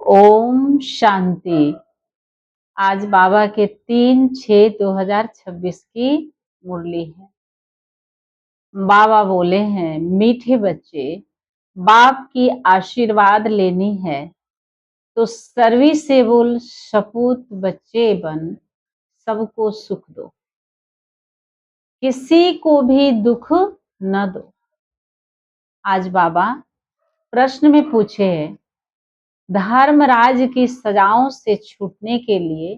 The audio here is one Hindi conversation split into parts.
ओम शांति। आज बाबा के 3/6/2026 की मुरली है। बाबा बोले हैं, मीठे बच्चे, बाप की आशीर्वाद लेनी है तो सर्विसेबल सपूत बच्चे बन सबको सुख दो, किसी को भी दुख न दो। आज बाबा प्रश्न में पूछे हैं, धर्मराज की सजाओं से छूटने के लिए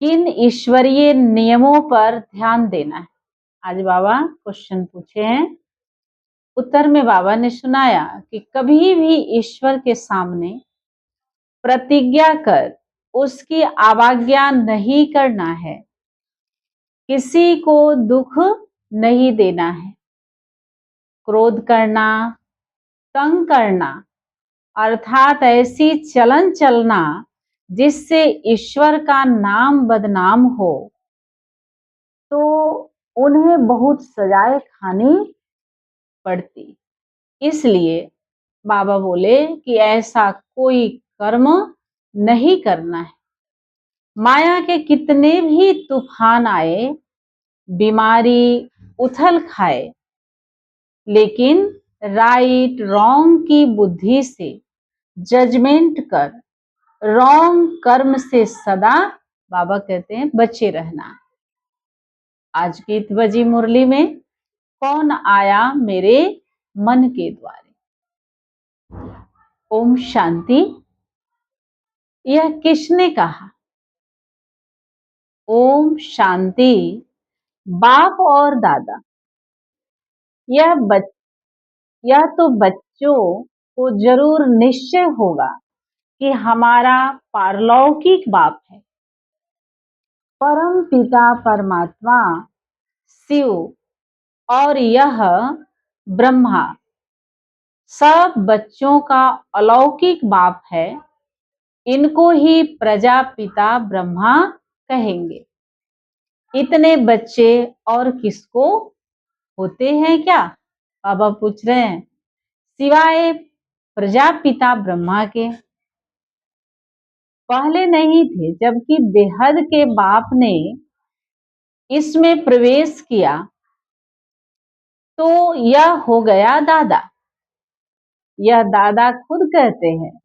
किन ईश्वरीय नियमों पर ध्यान देना है। आज बाबा क्वेश्चन पूछे हैं। उत्तर में बाबा ने सुनाया कि कभी भी ईश्वर के सामने प्रतिज्ञा कर उसकी अवज्ञा नहीं करना है, किसी को दुख नहीं देना है। क्रोध करना, तंग करना अर्थात ऐसी चलन चलना जिससे ईश्वर का नाम बदनाम हो, तो उन्हें बहुत सजाएं खानी पड़ती। इसलिए बाबा बोले कि ऐसा कोई कर्म नहीं करना है। माया के कितने भी तूफान आए, बीमारी उथल खाए, लेकिन राइट रॉन्ग की बुद्धि से जजमेंट कर रॉन्ग कर्म से सदा बाबा कहते हैं बचे रहना। आज की बजी मुरली में कौन आया मेरे मन के द्वारे। ओम शांति। यह किसने कहा? ओम शांति बाप और दादा। यह तो बच्चों को जरूर निश्चय होगा कि हमारा पारलौकिक बाप है, परम पिता परमात्मा शिव और यह ब्रह्मा सब बच्चों का अलौकिक बाप है। इनको ही प्रजापिता ब्रह्मा कहेंगे। इतने बच्चे और किसको होते हैं क्या? बाबा पूछ रहे हैं, सिवाय प्रजापिता ब्रह्मा के। पहले नहीं थे, जबकि बेहद के बाप ने इसमें प्रवेश किया तो यह हो गया दादा। यह दादा खुद कहते हैं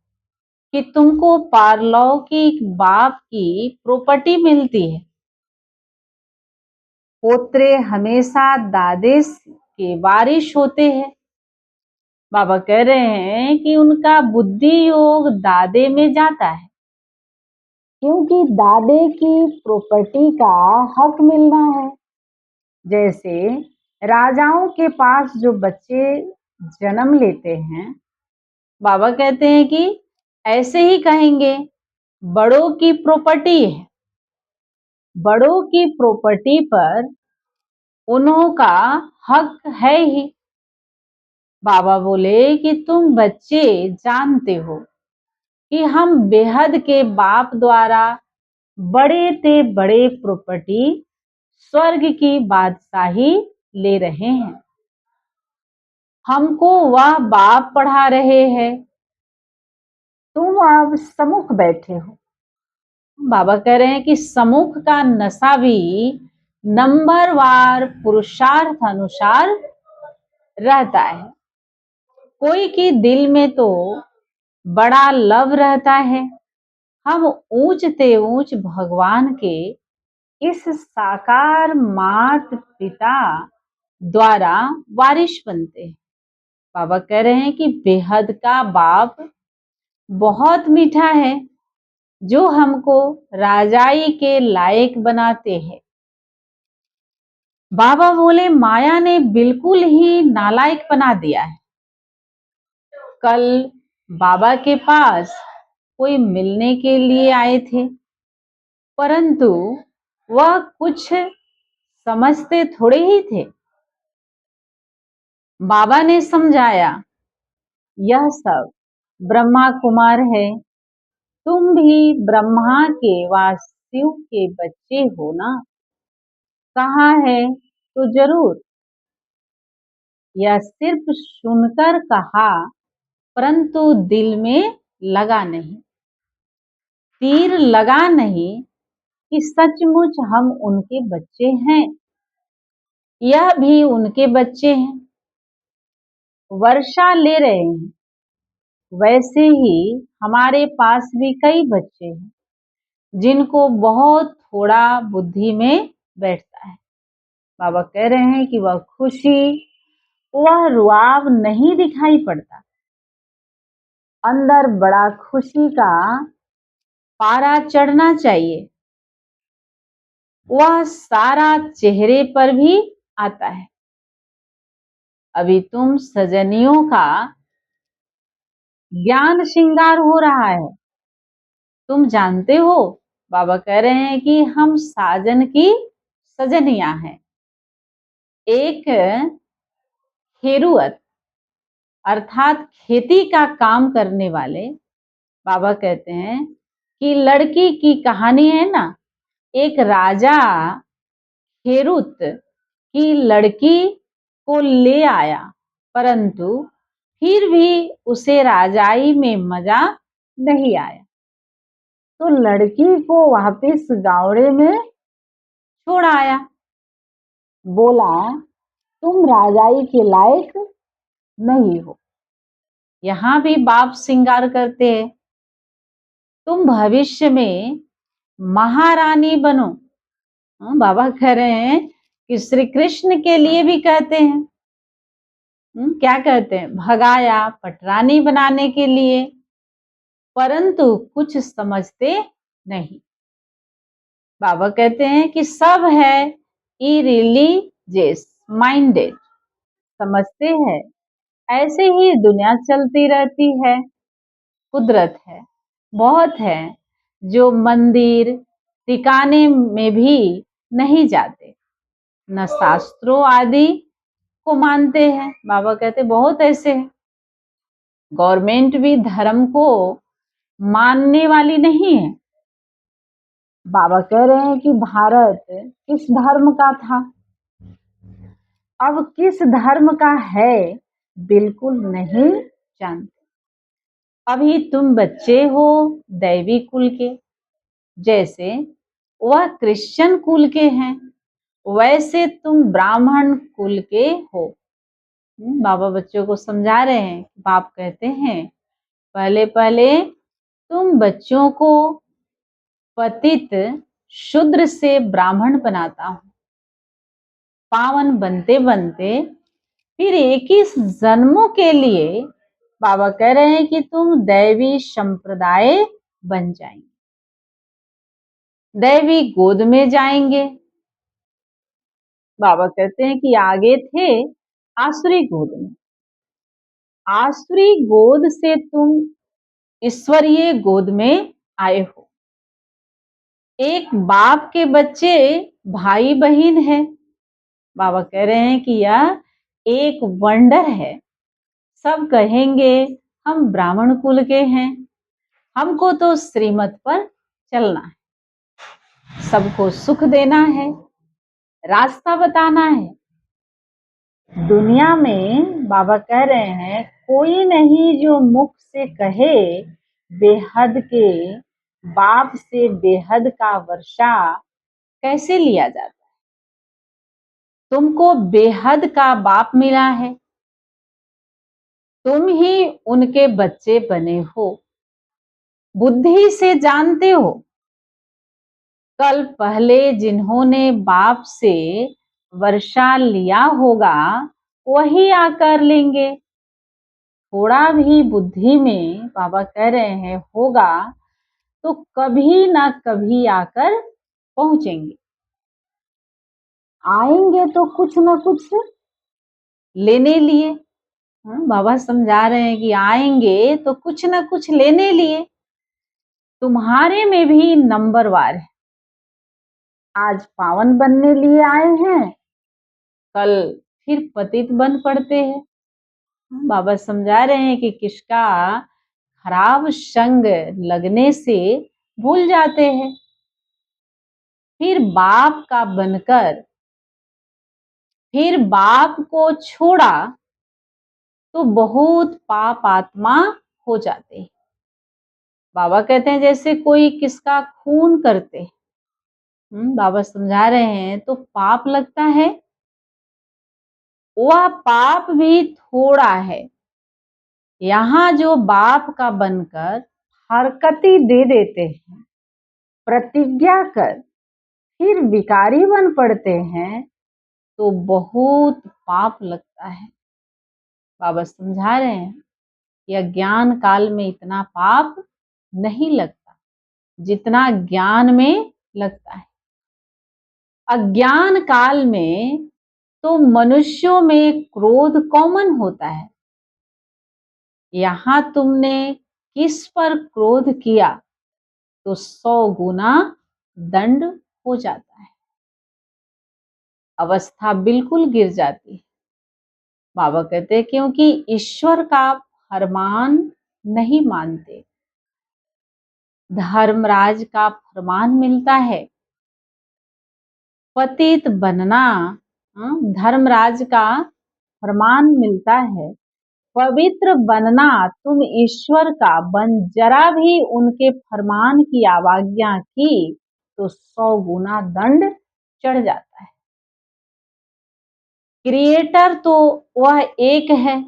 कि तुमको पारलौकिक बाप की प्रॉपर्टी मिलती है। पोत्रे हमेशा दादे के वारिश होते हैं। बाबा कह रहे हैं कि उनका बुद्धि योग दादे में जाता है, क्योंकि दादे की प्रॉपर्टी का हक मिलना है। जैसे राजाओं के पास जो बच्चे जन्म लेते हैं, बाबा कहते हैं कि ऐसे ही कहेंगे, बड़ों की प्रॉपर्टी है, बड़ों की प्रॉपर्टी पर उन्हों का हक है ही। बाबा बोले कि तुम बच्चे जानते हो कि हम बेहद के बाप द्वारा बड़े ते बड़े प्रॉपर्टी स्वर्ग की बादशाही ले रहे हैं। हमको वह बाप पढ़ा रहे हैं। तुम अब सम्मुख बैठे हो। बाबा कह रहे हैं कि सम्मुख का नशा भी नंबरवार पुरुषार्थ अनुसार रहता है। कोई के दिल में तो बड़ा लव रहता है, हम ऊंचते ऊंच भगवान के इस साकार मात पिता द्वारा वारिश बनते हैं। बाबा कह रहे हैं कि बेहद का बाप बहुत मीठा है, जो हमको राजाई के लायक बनाते हैं। बाबा बोले माया ने बिल्कुल ही नालायक बना दिया है। कल बाबा के पास कोई मिलने के लिए आए थे, परंतु वह कुछ समझते थोड़े ही थे। बाबा ने समझाया, यह सब ब्रह्मा कुमार है, तुम भी ब्रह्मा के व शिव के बच्चे हो ना। कहा है तो जरूर। यह सिर्फ सुनकर कहा, परंतु दिल में लगा नहीं, तीर लगा नहीं कि सचमुच हम उनके बच्चे हैं, यह भी उनके बच्चे हैं। वर्षा ले रहे हैं, वैसे ही हमारे पास भी कई बच्चे हैं जिनको बहुत थोड़ा बुद्धि में बैठता है। बाबा कह रहे हैं कि वह खुशी, वह रुआब नहीं दिखाई पड़ता, अंदर बड़ा खुशी का पारा चढ़ना चाहिए, वह सारा चेहरे पर भी आता है। अभी तुम सजनियों का ज्ञान श्रृंगार हो रहा है, तुम जानते हो। बाबा कह रहे हैं कि हम साजन की सजनियां हैं। एक खेरुअत अर्थात खेती का काम करने वाले, बाबा कहते हैं कि लड़की की कहानी है ना, एक राजा खेरुत की लड़की को ले आया, परंतु फिर भी उसे राजाई में मजा नहीं आया, तो लड़की को वापस गावड़े में छोड़ आया। बोला, तुम राजाई के लायक नहीं हो। यहाँ भी बाप श्रृंगार करते हैं, तुम भविष्य में महारानी बनो। बाबा कह रहे हैं कि श्री कृष्ण के लिए भी कहते हैं, क्या कहते हैं, भगाया पटरानी बनाने के लिए, परंतु कुछ समझते नहीं। बाबा कहते हैं कि सब है इरिलीजियस माइंडेड, समझते हैं ऐसे ही दुनिया चलती रहती है, कुदरत है। बहुत है जो मंदिर टिकाने में भी नहीं जाते, न शास्त्रों आदि को मानते हैं। बाबा कहते बहुत ऐसे हैं। गवर्नमेंट भी धर्म को मानने वाली नहीं है। बाबा कह रहे हैं कि भारत किस धर्म का था, अब किस धर्म का है बिल्कुल नहीं जानते। अभी तुम बच्चे हो दैवी कुल के, जैसे वह क्रिश्चियन कुल के हैं वैसे तुम ब्राह्मण कुल के हो। बाबा बच्चों को समझा रहे हैं। बाप कहते हैं पहले पहले तुम बच्चों को पतित शूद्र से ब्राह्मण बनाता हूँ, पावन बनते बनते फिर 21 जन्मों के लिए बाबा कह रहे हैं कि तुम दैवी संप्रदाय बन जाएंगे, दैवी गोद में जाएंगे। बाबा कहते हैं कि आगे थे आसुरी गोद में, आसुरी गोद से तुम ईश्वरीय गोद में आए हो। एक बाप के बच्चे भाई बहन है। बाबा कह रहे हैं कि यह एक वंडर है। सब कहेंगे हम ब्राह्मण कुल के हैं, हमको तो श्रीमत पर चलना है, सबको सुख देना है, रास्ता बताना है। दुनिया में बाबा कह रहे हैं कोई नहीं जो मुख से कहे बेहद के बाप से बेहद का वर्षा कैसे लिया जाता है। तुमको बेहद का बाप मिला है, तुम ही उनके बच्चे बने हो, बुद्धि से जानते हो। कल पहले जिन्होंने बाप से वर्षा लिया होगा वही आकर लेंगे। थोड़ा भी बुद्धि में बाबा कह रहे हैं होगा तो कभी ना कभी आकर पहुंचेंगे, आएंगे तो कुछ ना कुछ लेने लिए। बाबा समझा रहे हैं कि आएंगे तो कुछ ना कुछ लेने लिए। तुम्हारे में भी नंबरवार है, आज पावन बनने लिए आए हैं, कल फिर पतित बन पड़ते हैं। बाबा समझा रहे हैं कि किसका खराब संग लगने से भूल जाते हैं, फिर बाप का बनकर फिर बाप को छोड़ा तो बहुत पाप आत्मा हो जाते हैं। बाबा कहते हैं जैसे कोई किसका खून करते। बाबा समझा रहे हैं तो पाप लगता है, वह पाप भी थोड़ा है। यहाँ जो बाप का बनकर हरकती दे देते हैं, प्रतिज्ञा कर फिर विकारी बन पड़ते हैं, तो बहुत पाप लगता है। बाबा समझा रहे हैं यह ज्ञान काल में इतना पाप नहीं लगता जितना ज्ञान में लगता है। अज्ञान काल में तो मनुष्यों में क्रोध कॉमन होता है। यहाँ तुमने किस पर क्रोध किया तो 100 गुना दंड हो जाता है, अवस्था बिल्कुल गिर जाती है। बाबा कहते हैं क्योंकि ईश्वर का फरमान नहीं मानते। धर्मराज का फरमान मिलता है पतित बनना, धर्मराज का फरमान मिलता है पवित्र बनना। तुम ईश्वर का बन जरा भी उनके फरमान की अवज्ञा की तो 100 गुना दंड चढ़ जाता है। क्रिएटर तो वह एक है,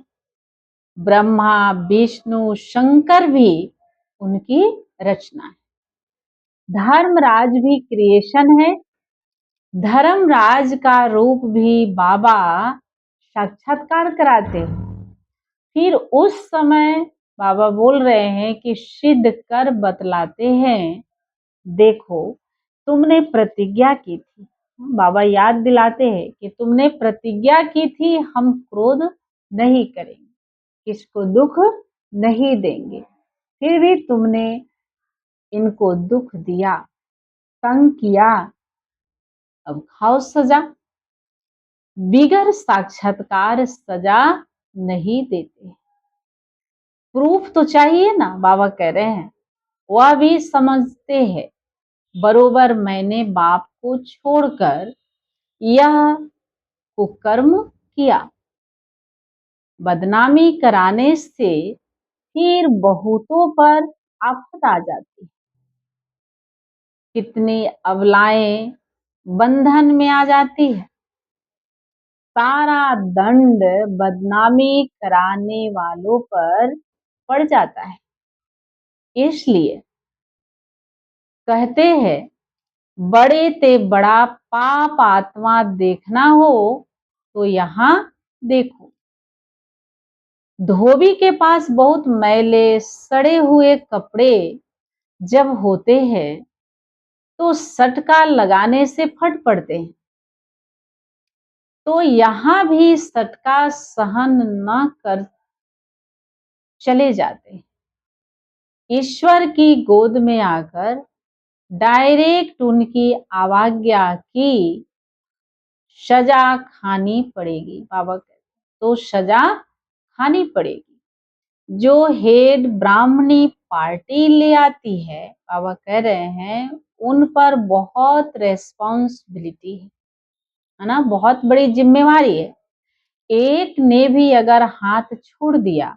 ब्रह्मा विष्णु शंकर भी उनकी रचना है। धर्मराज भी क्रिएशन है। धर्मराज का रूप भी बाबा साक्षात्कार कराते हैं। फिर उस समय बाबा बोल रहे हैं कि सिद्ध कर बतलाते हैं, देखो तुमने प्रतिज्ञा की थी। बाबा याद दिलाते हैं कि तुमने प्रतिज्ञा की थी हम क्रोध नहीं करेंगे, किसको दुख नहीं देंगे, फिर भी तुमने इनको दुख दिया, तंग किया, अब खाओ सजा। बिगर साक्षात्कार सजा नहीं देते। प्रूफ तो चाहिए ना, बाबा कह रहे हैं। वह भी समझते हैं बरोबर मैंने बाप को छोड़कर यह कुकर्म किया। बदनामी कराने से फिर बहुतों पर आफत आ जाती है। कितनी अबलाएं बंधन में आ जाती है। सारा दंड बदनामी कराने वालों पर पड़ जाता है। इसलिए कहते हैं बड़े ते बड़ा पाप आत्मा देखना हो तो यहाँ देखो। धोबी के पास बहुत मैले सड़े हुए कपड़े जब होते हैं तो सटका लगाने से फट पड़ते हैं, तो यहाँ भी सटका सहन न कर चले जाते हैं। ईश्वर की गोद में आकर डायरेक्ट उनकी आज्ञा की सजा खानी पड़ेगी। बाबा कहते तो सजा खानी पड़ेगी। जो हेड ब्राह्मणी पार्टी ले आती है, बाबा कह रहे हैं उन पर बहुत रेस्पॉन्सिबिलिटी है ना, बहुत बड़ी जिम्मेवारी है। एक ने भी अगर हाथ छोड़ दिया,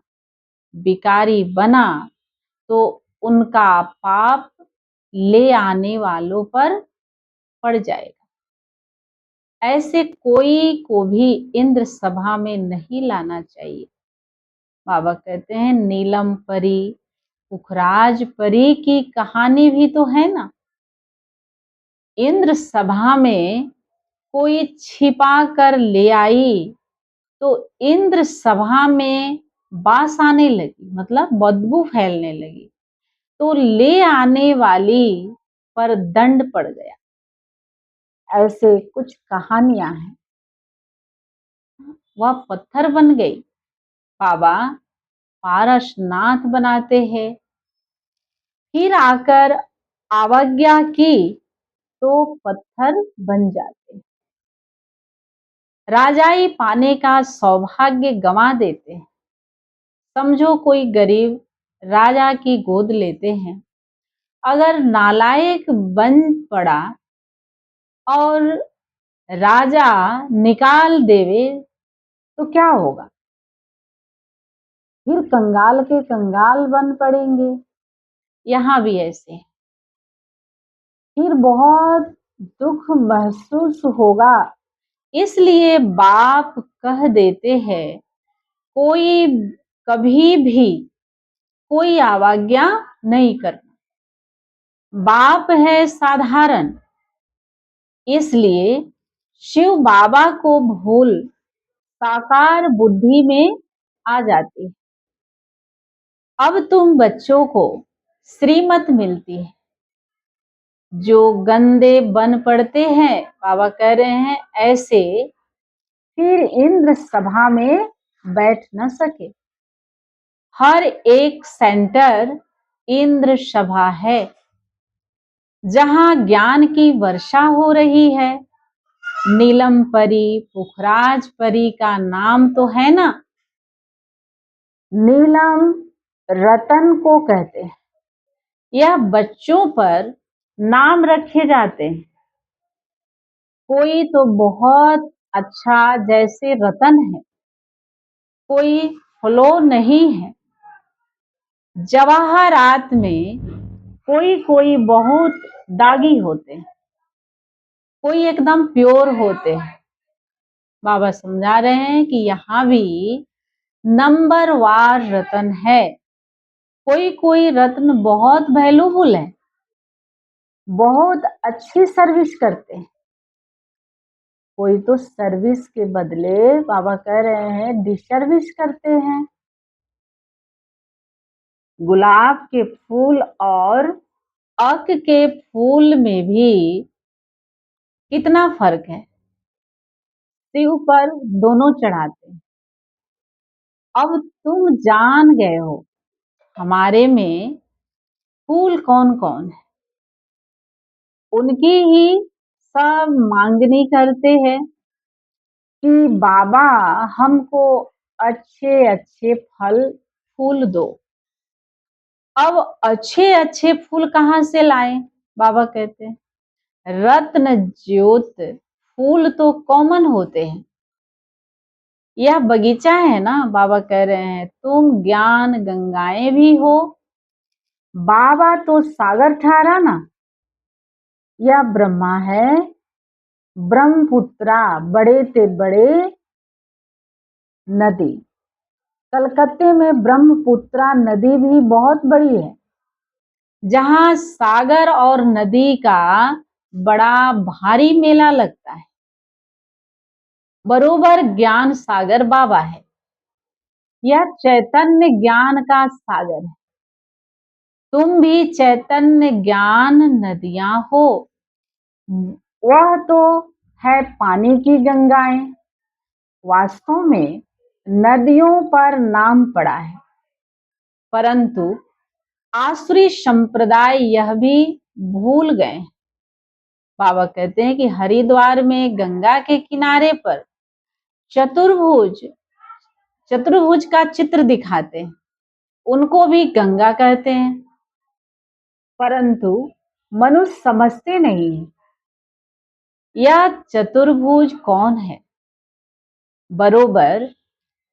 बिकारी बना, तो उनका पाप ले आने वालों पर पड़ जाएगा। ऐसे कोई को भी इंद्र सभा में नहीं लाना चाहिए। बाबा कहते हैं नीलम परी पुखराज परी की कहानी भी तो है ना। इंद्र सभा में कोई छिपा कर ले आई तो इंद्र सभा में बास आने लगी, मतलब बदबू फैलने लगी, तो ले आने वाली पर दंड पड़ गया। ऐसे कुछ कहानियां हैं। वह पत्थर बन गई। बाबा पारसनाथ बनाते हैं। फिर आकर अवज्ञा की तो पत्थर बन जाते। राजाई पाने का सौभाग्य गंवा देते हैं। समझो कोई गरीब राजा की गोद लेते हैं, अगर नालायक बन पड़ा और राजा निकाल देवे तो क्या होगा? फिर कंगाल के कंगाल बन पड़ेंगे। यहाँ भी ऐसे है। फिर बहुत दुख महसूस होगा, इसलिए बाप कह देते हैं कोई कभी भी कोई अवज्ञा नहीं करना। बाप है साधारण, इसलिए शिव बाबा को भूल साकार बुद्धि में आ जाती है। अब तुम बच्चों को श्रीमत मिलती है। जो गंदे बन पड़ते हैं, बाबा कह रहे हैं ऐसे फिर इंद्र सभा में बैठ न सके। हर एक सेंटर इंद्र सभा है, जहां ज्ञान की वर्षा हो रही है। नीलम परी, पुखराज परी का नाम तो है ना। नीलम रतन को कहते हैं। यह बच्चों पर नाम रखे जाते हैं। कोई तो बहुत अच्छा जैसे रतन है, कोई फ्लो नहीं है। जवाहरात में कोई कोई बहुत दागी होते हैं, कोई एकदम प्योर होते हैं। बाबा समझा रहे हैं कि यहाँ भी नंबर वार रत्न है। कोई कोई रत्न बहुत वैल्यूबल है, बहुत अच्छी सर्विस करते हैं। कोई तो सर्विस के बदले बाबा कह रहे हैं डिसर्विस करते हैं। गुलाब के फूल और अक के फूल में भी कितना फर्क है। शिव पर दोनों चढ़ाते हैं। अब तुम जान गए हो हमारे में फूल कौन कौन है। उनकी ही सब मांगनी करते हैं कि बाबा हमको अच्छे अच्छे फल फूल दो। अब अच्छे अच्छे फूल कहाँ से लाएं? बाबा कहते हैं रत्न ज्योत फूल तो कॉमन होते हैं। यह बगीचा है ना। बाबा कह रहे हैं तुम ज्ञान गंगाएं भी हो। बाबा तो सागर ठहरा ना। यह ब्रह्मा है, ब्रह्मपुत्रा बड़े से बड़े नदी। कलकत्ते में ब्रह्मपुत्रा नदी भी बहुत बड़ी है, जहां सागर और नदी का बड़ा भारी मेला लगता है। बरोबर ज्ञान सागर बाबा है। यह चैतन्य ज्ञान का सागर है। तुम भी चैतन्य ज्ञान नदियां हो। वह तो है पानी की गंगाएं। वास्तव में नदियों पर नाम पड़ा है, परंतु आसुरी संप्रदाय यह भी भूल गए। बाबा कहते हैं कि हरिद्वार में गंगा के किनारे पर चतुर्भुज चतुर्भुज का चित्र दिखाते हैं। उनको भी गंगा कहते हैं, परंतु मनुष्य समझते नहीं है यह चतुर्भुज कौन है। बरोबर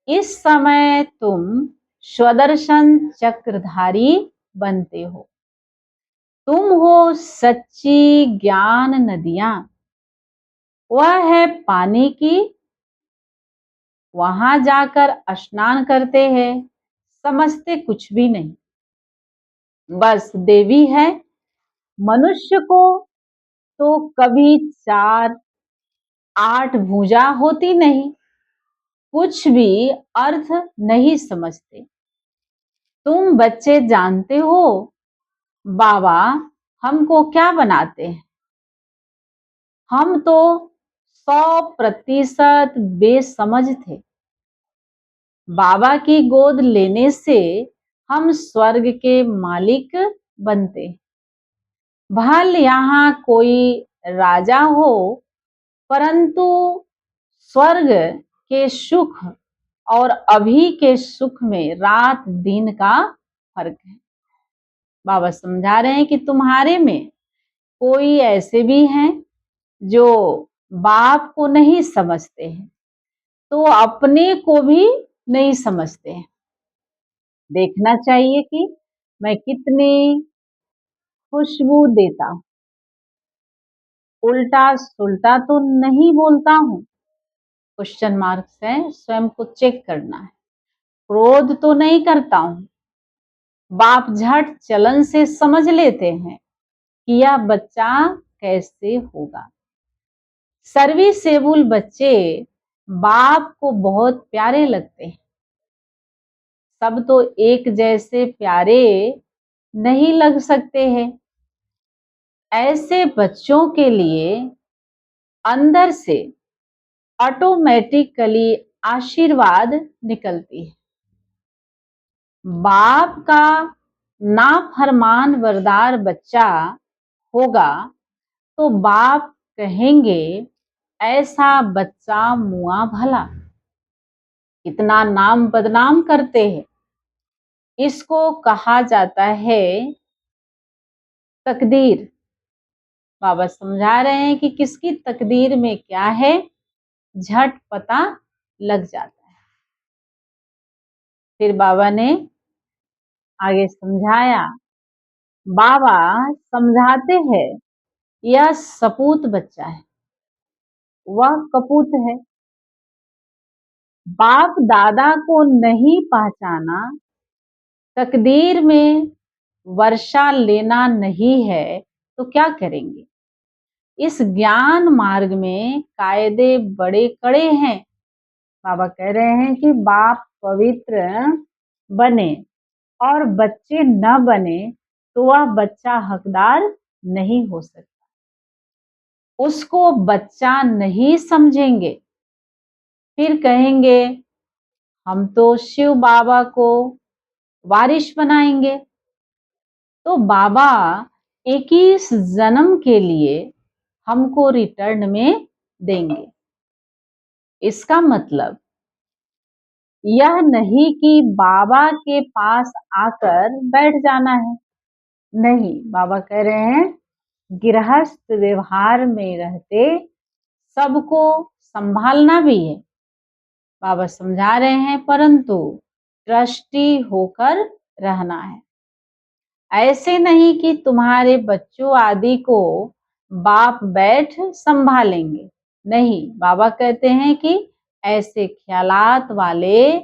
इस समय तुम स्वदर्शन चक्रधारी बनते हो। तुम हो सच्ची ज्ञान नदियां। वह है पानी की। वहां जाकर स्नान करते हैं, समझते कुछ भी नहीं, बस देवी है। मनुष्य को तो कभी 4 8 भुजा होती नहीं, कुछ भी अर्थ नहीं समझते। तुम बच्चे जानते हो बाबा हमको क्या बनाते हैं। हम तो 100% बेसमझ थे। बाबा की गोद लेने से हम स्वर्ग के मालिक बनते। भल यहाँ कोई राजा हो, परंतु स्वर्ग के सुख और अभी के सुख में रात दिन का फर्क है। बाबा समझा रहे हैं कि तुम्हारे में कोई ऐसे भी हैं जो बाप को नहीं समझते हैं, तो अपने को भी नहीं समझते हैं। देखना चाहिए कि मैं कितनी खुशबू देता हूँ, उल्टा सुल्टा तो नहीं बोलता हूँ। क्वेश्चन मार्क से स्वयं को चेक करना है। क्रोध तो नहीं करता हूँ। बाप झट चलन से समझ लेते हैं कि यह बच्चा कैसे होगा। सर्विसेबल बच्चे बाप को बहुत प्यारे लगते हैं। सब तो एक जैसे प्यारे नहीं लग सकते हैं। ऐसे बच्चों के लिए अंदर से ऑटोमेटिकली आशीर्वाद निकलती है। बाप का नाफरमान वरदार बच्चा होगा तो बाप कहेंगे, ऐसा बच्चा मुआ भला, कितना नाम बदनाम करते हैं। इसको कहा जाता है तकदीर। बाबा समझा रहे हैं कि किसकी तकदीर में क्या है, झट पता लग जाता है। फिर बाबा ने आगे समझाया। बाबा समझाते हैं, यह सपूत बच्चा है, वह कपूत है। बाप दादा को नहीं पहचाना, तकदीर में वर्षा लेना नहीं है तो क्या करेंगे। इस ज्ञान मार्ग में कायदे बड़े कड़े हैं। बाबा कह रहे हैं कि बाप पवित्र बने और बच्चे न बने तो वह बच्चा हकदार नहीं हो सकता। उसको बच्चा नहीं समझेंगे, फिर कहेंगे हम तो शिव बाबा को वारिश बनाएंगे। तो बाबा 21 जन्म के लिए हमको रिटर्न में देंगे। इसका मतलब यह नहीं कि बाबा के पास आकर बैठ जाना है। नहीं, बाबा कह रहे हैं गृहस्थ व्यवहार में रहते सबको संभालना भी है। बाबा समझा रहे हैं परंतु ट्रस्टी होकर रहना है। ऐसे नहीं कि तुम्हारे बच्चों आदि को बाप बैठ संभालेंगे। नहीं, बाबा कहते हैं कि ऐसे ख्यालात वाले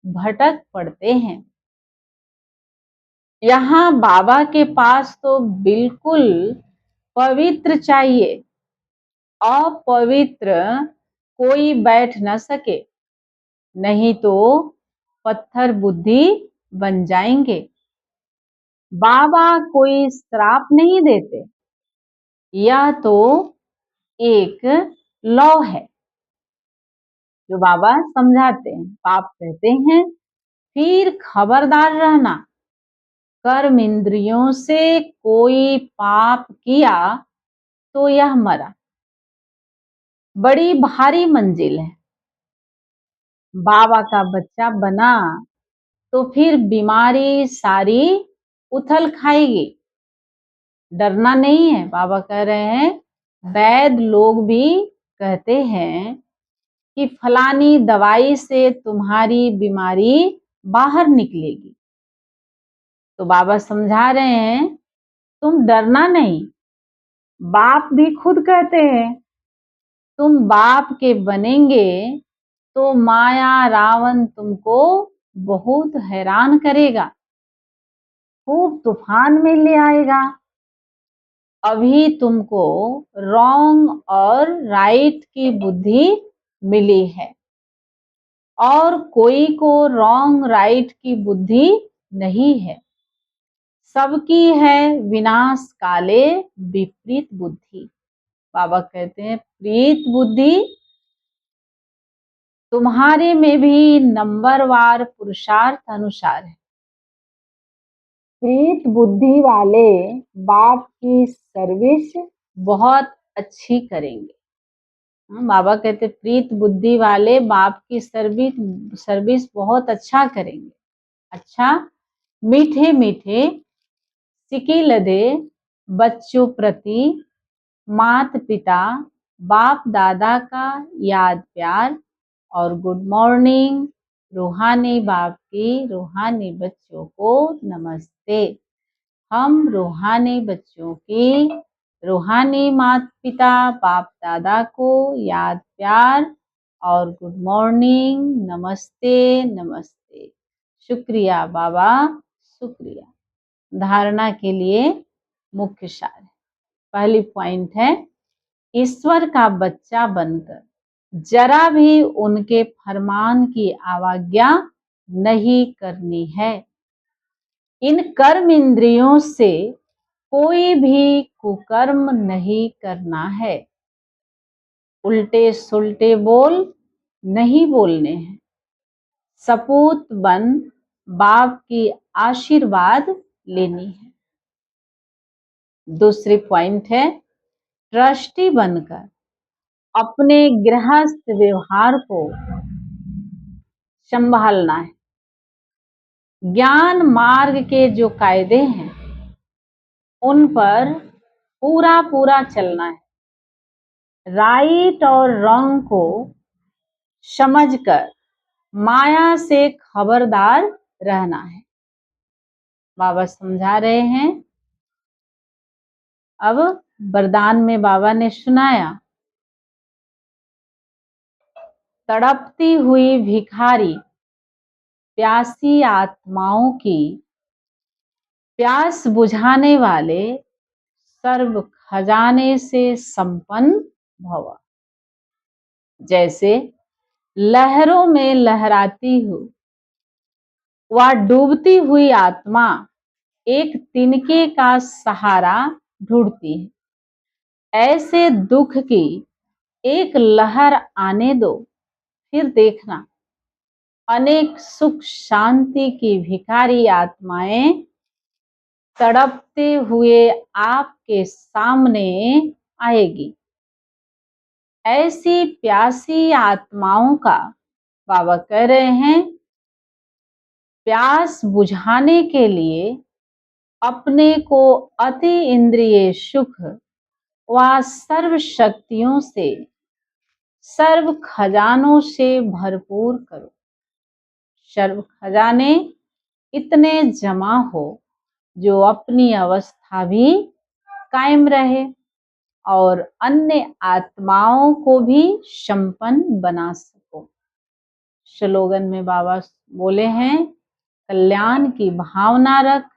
भटक पड़ते हैं। यहाँ बाबा के पास तो बिल्कुल पवित्र चाहिए, अपवित्र कोई बैठ न सके, नहीं तो पत्थर बुद्धि बन जाएंगे। बाबा कोई श्राप नहीं देते, यह तो एक लॉ है जो बाबा समझाते हैं। बाप कहते हैं फिर खबरदार रहना, कर्म इंद्रियों से कोई पाप किया तो यह मरा। बड़ी भारी मंजिल है। बाबा का बच्चा बना तो फिर बीमारी सारी उथल खाएगी। डरना नहीं है। बाबा कह रहे हैं वैद लोग भी कहते हैं कि फलानी दवाई से तुम्हारी बीमारी बाहर निकलेगी। तो बाबा समझा रहे हैं तुम डरना नहीं। बाप भी खुद कहते हैं तुम बाप के बनेंगे तो माया रावण तुमको बहुत हैरान करेगा, खूब तूफान में ले आएगा। अभी तुमको रॉन्ग और राइट की बुद्धि मिली है और कोई को रॉन्ग राइट की बुद्धि नहीं है। सबकी है विनाश काले विपरीत बुद्धि। बाबा कहते हैं प्रीत बुद्धि तुम्हारे में भी नंबरवार पुरुषार्थ अनुसार है। प्रीत बुद्धि वाले बाप की सर्विस बहुत अच्छी करेंगे। बाबा कहते प्रीत बुद्धि वाले बाप की सर्विस बहुत अच्छा करेंगे। अच्छा, मीठे मीठे सिकी लदे बच्चों प्रति माता पिता बाप दादा का याद प्यार और गुड मॉर्निंग। रूहानी बाप की रूहानी बच्चों को नमस्ते। हम रूहानी बच्चों की रूहानी माता पिता बाप दादा को याद प्यार और गुड मॉर्निंग, नमस्ते नमस्ते, शुक्रिया बाबा, शुक्रिया। धारणा के लिए मुख्य सार। पहली पॉइंट है, ईश्वर का बच्चा बनकर जरा भी उनके फरमान की अवज्ञा नहीं करनी है। इन कर्म इंद्रियों से कोई भी कुकर्म नहीं करना है। उल्टे सुल्टे बोल नहीं बोलने हैं। सपूत बन बाप की आशीर्वाद लेनी है। दूसरी पॉइंट है, ट्रस्टी बनकर अपने गृहस्थ व्यवहार को संभालना है। ज्ञान मार्ग के जो कायदे हैं उन पर पूरा पूरा चलना है। राइट और रॉन्ग को समझकर माया से खबरदार रहना है। बाबा समझा रहे हैं। अब वरदान में बाबा ने सुनाया, तड़पती हुई भिखारी प्यासी आत्माओं की प्यास बुझाने वाले सर्व खजाने से संपन्न भव। जैसे लहरों में लहराती हुई वह डूबती हुई आत्मा एक तिनके का सहारा ढूंढती है, ऐसे दुख की एक लहर आने दो, फिर देखना अनेक सुख शांति की भिखारी आत्माएं तड़पते हुए आपके सामने आएगी। ऐसी प्यासी आत्माओं का बाबा कह रहे हैं, प्यास बुझाने के लिए अपने को अति इंद्रिय सुख व सर्व शक्तियों से सर्व खजानों से भरपूर करो। सर्व खजाने इतने जमा हो जो अपनी अवस्था भी कायम रहे और अन्य आत्माओं को भी संपन्न बना सको। स्लोगन में बाबा बोले हैं, कल्याण की भावना रख,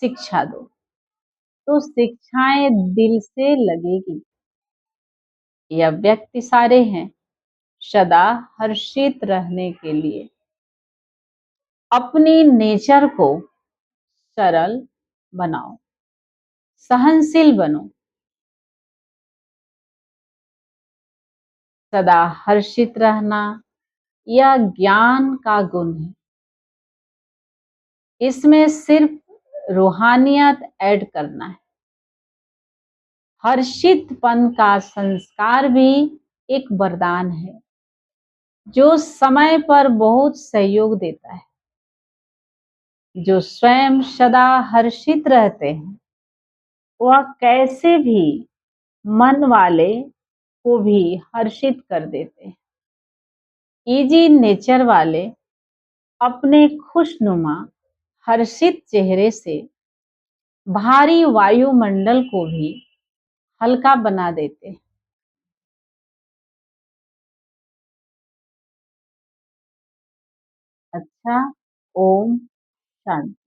शिक्षा दो तो शिक्षाएं दिल से लगेगी। यह व्यक्ति सारे हैं सदा हर्षित रहने के लिए। अपनी नेचर को सरल बनाओ, सहनशील बनो, सदा हर्षित रहना यह ज्ञान का गुण है। इसमें सिर्फ रूहानियत ऐड करना है। हर्षितपन का संस्कार भी एक वरदान है जो समय पर बहुत सहयोग देता है। जो स्वयं सदा हर्षित रहते हैं वह कैसे भी मन वाले को भी हर्षित कर देते हैं। इजी नेचर वाले अपने खुशनुमा हर्षित चेहरे से भारी वायुमंडल को भी हल्का बना देते हैं। अच्छा, ओम शांति।